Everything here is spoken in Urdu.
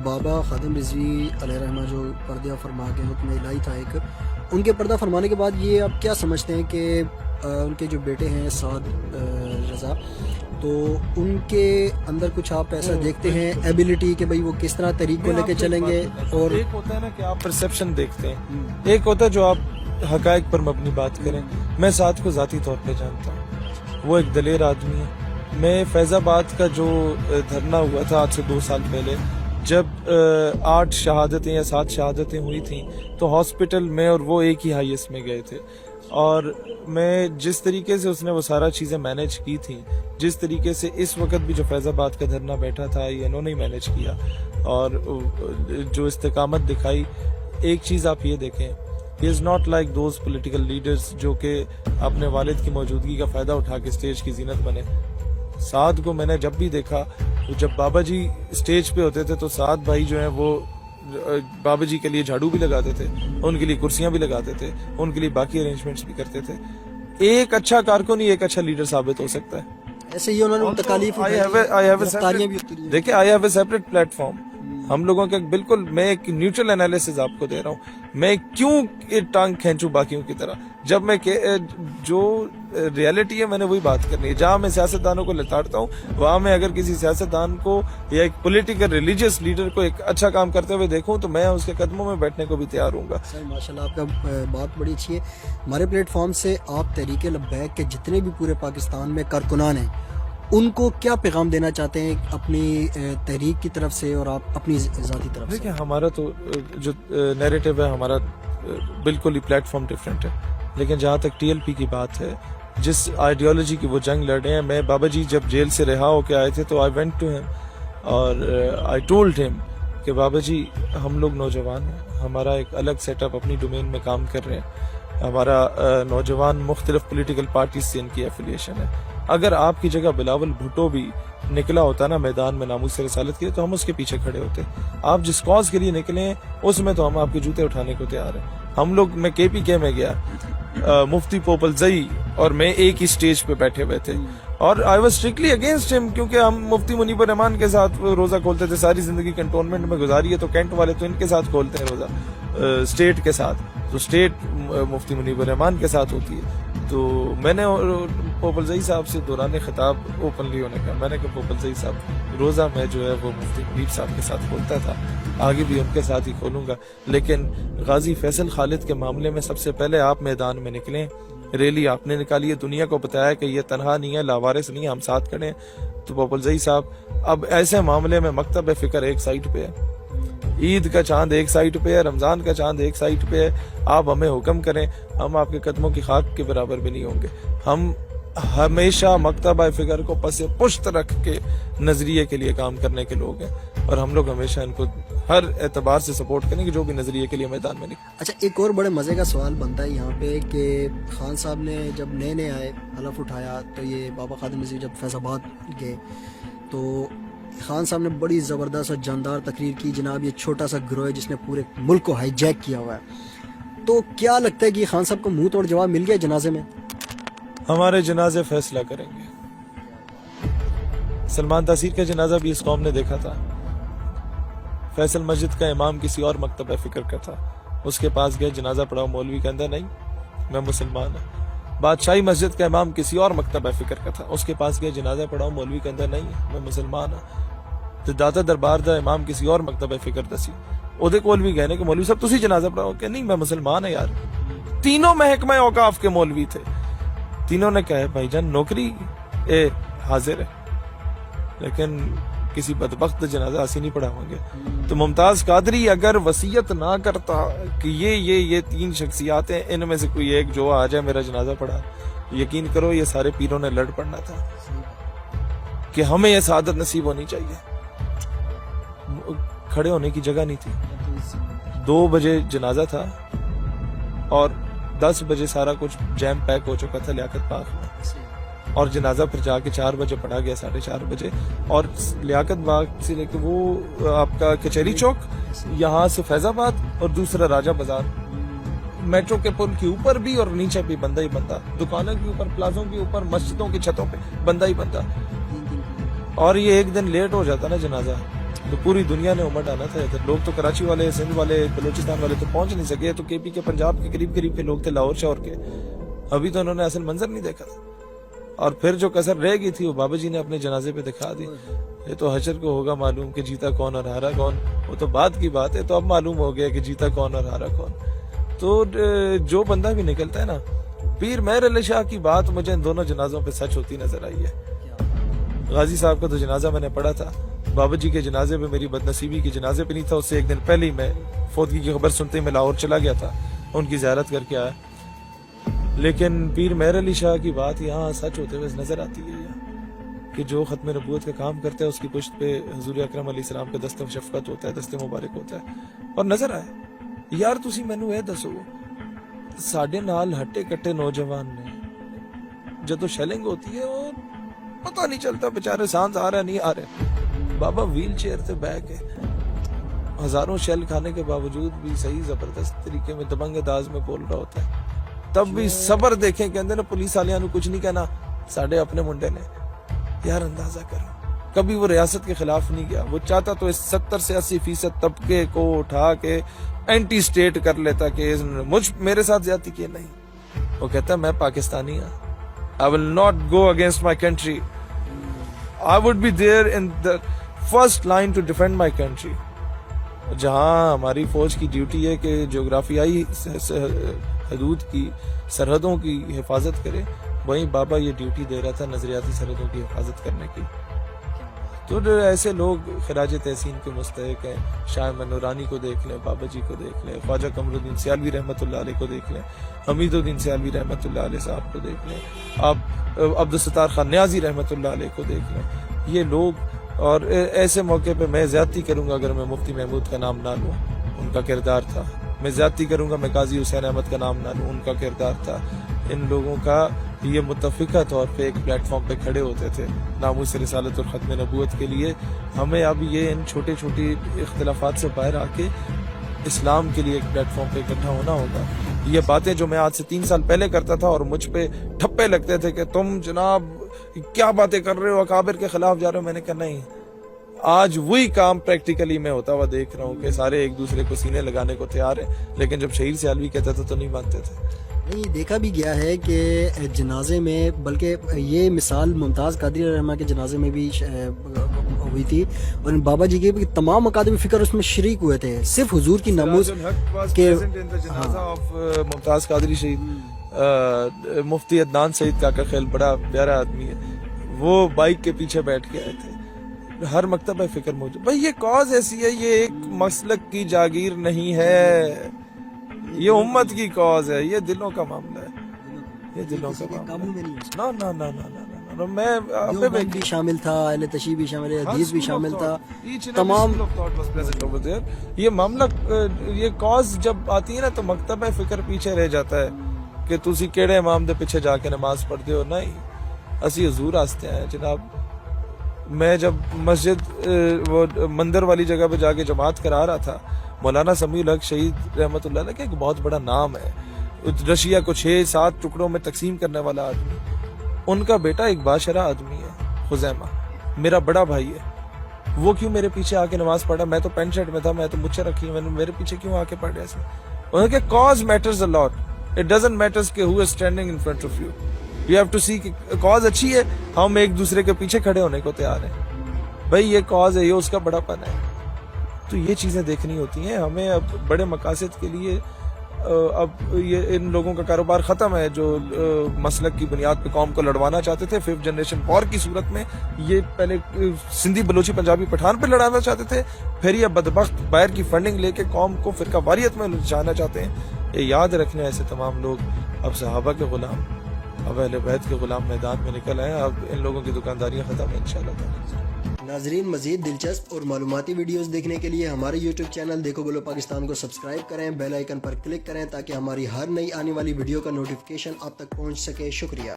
بابا خادم رضوی علیہ رحمہ جو پردہ فرما کے حکم الہی تھا ایک، ان کے پردہ فرمانے کے بعد یہ آپ کیا سمجھتے ہیں کہ ان کے جو بیٹے ہیں سعد رضا، تو ان کے اندر کچھ آپ ایسا دیکھتے ہیں ایبیلٹی کہ بھئی وہ کس طرح طریق کو لے کے چلیں گے؟ اور ایک ہوتا ہے نا کہ آپ پرسیپشن دیکھتے ہیں، ایک ہوتا ہے جو آپ حقائق پر مبنی بات کریں۔ میں سعد کو ذاتی طور پہ جانتا ہوں، وہ ایک دلیر آدمی ہے۔ میں فیض آباد کا جو دھرنا ہوا تھا آج سے 2 سال پہلے، جب 8 شہادتیں یا 7 شہادتیں ہوئی تھیں، تو ہاسپٹل میں اور وہ ایک ہی ہائیسٹ میں گئے تھے، اور میں جس طریقے سے اس نے وہ سارا چیزیں مینیج کی تھیں، جس طریقے سے اس وقت بھی جو فیض آباد کا دھرنا بیٹھا تھا یہ انہوں نے ہی مینیج کیا اور جو استقامت دکھائی۔ ایک چیز آپ یہ دیکھیں، he is not like those political leaders جو کہ اپنے والد کی موجودگی کا فائدہ اٹھا کے اسٹیج کی زینت بنے۔ سعد کو میں نے جب بھی دیکھا، جب بابا جی اسٹیج پہ ہوتے تھے تو سعد بھائی جو ہیں وہ بابا جی کے لیے جھاڑو بھی لگاتے تھے، ان کے لیے کرسیاں بھی لگاتے تھے، ان کے لیے باقی ارینجمنٹس بھی کرتے تھے۔ ایک اچھا کارکن ہی ایک اچھا لیڈر ثابت ہو سکتا ہے۔ ایسے ہی انہوں نے تکالیف دیکھیں، I have a separate plate form. ہم لوگوں کے بالکل، میں ایک نیوٹرل انالیسز آپ کو دے رہا ہوں۔ میں کیوں ٹانگ کھینچوں باقیوں کی طرح؟ جب میں جو ریالٹی ہے میں نے وہی بات کرنی ہے۔ جہاں میں سیاستدانوں کو لتاڑتا ہوں، وہاں میں اگر کسی سیاستدان کو یا ایک پولیٹیکل ریلیجیس لیڈر کو ایک اچھا کام کرتے ہوئے دیکھوں تو میں اس کے قدموں میں بیٹھنے کو بھی تیار ہوں گا۔ سر ماشاءاللہ آپ کا بات بڑی اچھی ہے۔ ہمارے پلیٹ فارم سے آپ تحریک لبیک کے جتنے بھی پورے پاکستان میں کارکنان ہیں ان کو کیا پیغام دینا چاہتے ہیں اپنی تحریک کی طرف سے اور آپ اپنی ذاتی طرف سے؟ دیکھیں، ہمارا تو جو نیریٹو ہے ہمارا بالکل ہی پلیٹ فارم ڈفرینٹ ہے، لیکن جہاں تک ٹی ایل پی کی بات ہے، جس آئیڈیالوجی کی وہ جنگ لڑے ہیں، میں بابا جی جب جیل سے رہا ہو کے آئے تھے تو آئی وینٹ ٹو ہیم اور آئی ٹولڈ ہیم کہ بابا جی ہم لوگ نوجوان ہیں، ہمارا ایک الگ سیٹ اپ اپنی ڈومین میں کام کر رہے ہیں، ہمارا نوجوان مختلف پولیٹیکل پارٹیز سے ان کی ایفیلیشن ہے۔ اگر آپ کی جگہ بلاول بھٹو بھی نکلا ہوتا نا میدان میں ناموس سے رسالت کے لیے تو ہم اس کے پیچھے کھڑے ہوتے۔ آپ جس کاز کے لیے نکلے ہیں اس میں تو ہم آپ کے جوتے اٹھانے کو تیار ہیں۔ ہم لوگ، میں کے پی کے میں گیا، مفتی پوپل زئی اور میں ایک ہی سٹیج پہ بیٹھے ہوئے تھے، اور آئی واز اسٹرکٹلی اگینسٹ ہم، کیونکہ ہم مفتی منیب الرحمان کے ساتھ روزہ کھولتے تھے، ساری زندگی کنٹونمنٹ میں گزاری ہے تو کینٹ والے تو ان کے ساتھ کھولتے ہیں روزہ، اسٹیٹ کے ساتھ تو اسٹیٹ مفتی منیب الرحمان کے ساتھ ہوتی ہے۔ تو میں نے پوپل زئی صاحب سے دوران خطاب اوپنلی ہونے کا، میں نے کہا پوپل زئی صاحب روزہ میں جو ہے وہ مفتی منیب صاحب کے ساتھ کھولتا تھا، آگے بھی ان کے ساتھ ہی کھولوں گا، لیکن غازی فیصل خالد کے معاملے میں سب سے پہلے آپ میدان میں نکلیں، ریلی آپ نے نکالی ہے، دنیا کو بتایا کہ یہ تنہا نہیں ہے، لاوارث نہیں ہے، ہم ساتھ کھڑے ہیں۔ تو پوپل زئی صاحب، اب ایسے معاملے میں مکتب فکر ایک سائٹ پہ ہے، عید کا چاند ایک سائٹ پہ ہے، رمضان کا چاند ایک سائٹ پہ ہے، آپ ہمیں حکم کریں، ہم آپ کے قدموں کی خاک کے برابر بھی نہیں ہوں گے۔ ہم ہمیشہ مکتبہ فکر کو پس پشت رکھ کے نظریے کے لیے کام کرنے کے لوگ ہیں، اور ہم لوگ ہمیشہ ان کو ہر اعتبار سے سپورٹ کریں گے جو بھی نظریے کے لیے میدان میں نکلے۔ اچھا، ایک اور بڑے مزے کا سوال بنتا ہے یہاں پہ کہ خان صاحب نے جب نئے آئے حلف اٹھایا تو یہ بابا خادم رضوی جب فیض آباد گئے تو خان صاحب نے بڑی زبردست اور جاندار تقریر کی، جناب یہ چھوٹا سا گروہ ہے جس نے پورے ملک کو ہائی جیک کیا ہوا ہے، تو کیا لگتا ہے کہ خان صاحب کو منہ توڑ جواب مل گیا جنازے میں؟ ہمارے جنازے فیصلہ کریں گے۔ سلمان تاثیر کا جنازہ بھی اس قوم نے دیکھا تھا، فیصل مسجد کا امام کسی اور مکتبہ فکر کا تھا، اس کے پاس گئے، جنازہ پڑھاؤ، مولوی کہتا نہیں میں مسلمان ہوں۔ بادشاہی مسجد کا امام کسی اور مکتبہ فکر کا تھا، اس کے پاس گئے، جنازہ پڑھاؤ، مولوی کہتا نہیں میں مسلمان ہوں۔ تو داتا دربار دا امام کسی اور مکتبہ فکر دا سی، اودے کول بھی گئے کہ مولوی صاحب تسی جنازہ پڑھاؤ، کہ نہیں میں مسلمان ہوں یار۔ تینوں محکمہ اوقاف کے مولوی تھے، تینوں نے کہا بھائی جان نوکری حاضر ہے، لیکن کسی بدبخت جنازہ اسی نہیں پڑھاؤں گے۔ تو ممتاز قادری اگر وصیت نہ کرتا کہ یہ 3 شخصیات ہیں، ان میں سے کوئی ایک جو آ جائے میرا جنازہ پڑھا، یقین کرو یہ سارے پیروں نے لڑ پڑنا تھا کہ ہمیں یہ سعادت نصیب ہونی چاہیے۔ کھڑے ہونے کی جگہ نہیں تھی۔ 2 بجے جنازہ تھا اور 10 بجے سارا کچھ جیم پیک ہو چکا تھا لیاقت پاک میں، اور جنازہ پھر جا کے 4 بجے پڑھا گیا، 4:30 بجے، اور لیاقت باغ سے لے کے وہ آپ کا کچہری چوک، یہاں سے فیض آباد، اور دوسرا راجہ بازار، میٹرو کے پل کے اوپر بھی اور نیچے بھی بندہ ہی بندہ، دکانوں کے اوپر، پلازوں کے اوپر، مسجدوں کی چھتوں پہ بندہ ہی بندہ۔ اور یہ ایک دن لیٹ ہو جاتا نا جنازہ تو پوری دنیا نے امٹ آنا تھا ادھر. لوگ تو کراچی والے, سندھ والے, بلوچستان والے تو پہنچ نہیں سکے, تو کے پی کے, پنجاب کے قریب قریب کے لوگ تھے, لاہور شہر کے. ابھی تو انہوں نے اصل منظر نہیں دیکھا تھا. اور پھر جو کسر رہ گئی تھی وہ بابا جی نے اپنے جنازے پہ دکھا دی. یہ تو حشر کو ہوگا معلوم کہ جیتا کون اور ہارا کون, وہ تو بعد کی بات ہے. تو اب معلوم ہو گیا کہ جیتا کون اور ہارا کون. تو جو بندہ بھی نکلتا ہے نا, پیر مہر علی شاہ کی بات مجھے ان دونوں جنازوں پہ سچ ہوتی نظر آئی ہے. غازی صاحب کا تو جنازہ میں نے پڑھا تھا, بابا جی کے جنازے پہ میری بد نصیبی کے جنازے پہ نہیں تھا, اس سے ایک دن پہلے ہی میں فوتگی کی خبر سنتے ہی میں لاہور چلا گیا تھا, ان کی زیارت کر کے آیا. لیکن پیر مہر علی شاہ کی بات یہاں سچ ہوتے ہوئے نظر آتی ہے کہ جو ختم نبوت کا کام کرتا ہے اس کی پشت پہ حضور اکرم علیہ السلام کا دست شفقت ہوتا ہے, دست مبارک ہوتا ہے. اور نظر آئے یار تسی مینوں یہ دسو, ساڈے نال ہٹے کٹے نوجوان نے جدو شیلنگ ہوتی ہے وہ پتہ نہیں چلتا بیچارے سانس آ رہا نہیں آ رہے. بابا ویل چیئر سے بیک ہے, ہزاروں شیل کھانے کے باوجود بھی صحیح زبردست طریقے میں دبنگ انداز میں بول رہا ہوتا ہے. تب بھی صبر دیکھیں کہ اندر پولیس والوں نے کچھ نہیں کہنا, ساڈے اپنے منڈے نے. یار اندازہ کرو, کبھی وہ ریاست کے خلاف نہیں گیا. وہ چاہتا تو اس 70 سے 80% طبقے کو اٹھا کے اینٹی سٹیٹ کر لیتا کہ میرے ساتھ زیادتی کی. نہیں, وہ کہتا میں پاکستانی ہوں, I will not go against my country. I would be there in the first line to defend my country. جہاں ہماری فوج کی ڈیوٹی ہے کہ جغرافیائی حدود کی, سرحدوں کی حفاظت کرے, وہیں بابا یہ ڈیوٹی دے رہا تھا نظریاتی سرحدوں کی حفاظت کرنے کی. تو ایسے لوگ خراج تحسین کے مستحق ہیں. شاہ نورانی کو دیکھ لیں, بابا جی کو دیکھ لیں, خواجہ قمر الدین سیالوی رحمۃ اللہ علیہ کو دیکھ لیں, حمید الدین سیالوی رحمۃ اللہ علیہ صاحب کو دیکھ لیں, آپ عبدالستار خان نیازی رحمۃ اللہ علیہ کو دیکھ لیں. یہ لوگ, اور ایسے موقع پہ میں زیادتی کروں گا اگر میں مفتی محمود کا نام نہ لوں, ان کا کردار تھا. میں زیادتی کروں گا میں قاضی حسین احمد کا نام نہ لوں, ان کا کردار تھا. ان لوگوں کا یہ متفقہ طور پہ ایک پلیٹ فارم پہ کھڑے ہوتے تھے ناموس رسالت اور ختم نبوت کے لیے. ہمیں اب یہ ان چھوٹے چھوٹی اختلافات سے باہر آ کے اسلام کے لیے ایک پلیٹ فارم پہ اکٹھا ہونا ہوگا. یہ باتیں جو میں آج سے 3 سال پہلے کرتا تھا اور مجھ پہ ٹھپے لگتے تھے کہ تم جناب کیا باتیں کر رہے ہو, اکابر کے خلاف جا رہے ہو, میں نے کہا نہیں, آج وہی کام پریکٹیکلی میں ہوتا ہوا دیکھ رہا ہوں کہ سارے ایک دوسرے کو سینے لگانے کو تیار ہیں. لیکن جب شہید سیالوی کہتا تھا تو نہیں مانتے تھے. نہیں, دیکھا بھی گیا ہے کہ جنازے میں, بلکہ یہ مثال ممتاز قادری رحمہ کے جنازے میں بھی ہوئی تھی, اور بابا جی کے تمام اکادمی فکر اس میں شریک ہوئے تھے. صرف حضور کی ناموس کے ممتاز قادری شہید مفتی عدنان سعید کاکا خیل بڑا پیارا آدمی ہے, وہ بائک کے پیچھے بیٹھ کے آئے تھے. ہر مکتبہ فکر موجود. بھائی یہ کاز ایسی ہے, یہ ایک مسلک کی جاگیر نہیں ہے, یہ امت کی کاز ہے, یہ دلوں کا معاملہ ہے, یہ دلوں کا معاملہ ہے. نا میں بھی شامل تھا, اہل تشیع بھی شامل ہے, حدیث بھی شامل تھا, تمام یہ معاملہ. یہ کاز جب آتی ہے نا تو مکتبہ فکر پیچھے رہ جاتا ہے کہ تسی کیڑے امام دے پیچھے جا کے نماز پڑھتے ہو. نہیں, اسی حضور آستے ہیں جناب. میں جب مسجد وہ مندر والی جگہ پہ جا کے جماعت کرا رہا تھا, مولانا سمیع الحق شہید رحمۃ اللہ علیہ کا ایک بہت بڑا نام ہے, رشیا کو 6-7 ٹکڑوں میں تقسیم کرنے والا آدمی. ان کا بیٹا ایک باشرہ آدمی ہے, خزیمہ, میرا بڑا بھائی ہے. وہ کیوں میرے پیچھے آ کے نماز پڑھا؟ میں تو پینٹ شرٹ میں تھا, میں تو مچھے رکھی, میں نے میرے پیچھے کیوں آ کے پڑھ رہا ہے؟ انہوں نے کہا cause matters a lot. It doesn't matter کہ who is standing in front of you. You have to see کہ cause اچھی ہے, ہم ایک دوسرے کے پیچھے کھڑے ہونے کو تیار ہیں. بھائی یہ cause ہے, یہ اس کا بڑا پن ہے. تو یہ چیزیں دیکھنی ہوتی ہیں ہمیں. اب بڑے مقاصد کے لیے اب یہ ان لوگوں کا کاروبار ختم ہے جو مسلک کی بنیاد پہ قوم کو لڑوانا چاہتے تھے. 5th جنریشن وار کی صورت میں یہ پہلے سندھی بلوچی پنجابی پٹھان پہ لڑانا چاہتے تھے, پھر یہ بدبخت باہر کی فنڈنگ لے کے قوم کو فرقہ واریت میں جانا چاہتے ہیں. یہ یاد رکھنے ایسے تمام لوگ اب صحابہ کے غلام, اب اہل بیت کے غلام میدان میں نکل آئے. اب ان لوگوں کی دکانداریاں ختم ہیں انشاءاللہ تعالی. ناظرین, مزید دلچسپ اور معلوماتی ویڈیوز دیکھنے کے لیے ہمارے YouTube چینل دیکھو بولو پاکستان کو سبسکرائب کریں, بیل آئیکن پر کلک کریں تاکہ ہماری ہر نئی آنے والی ویڈیو کا نوٹیفیکیشن آپ تک پہنچ سکے. شکریہ.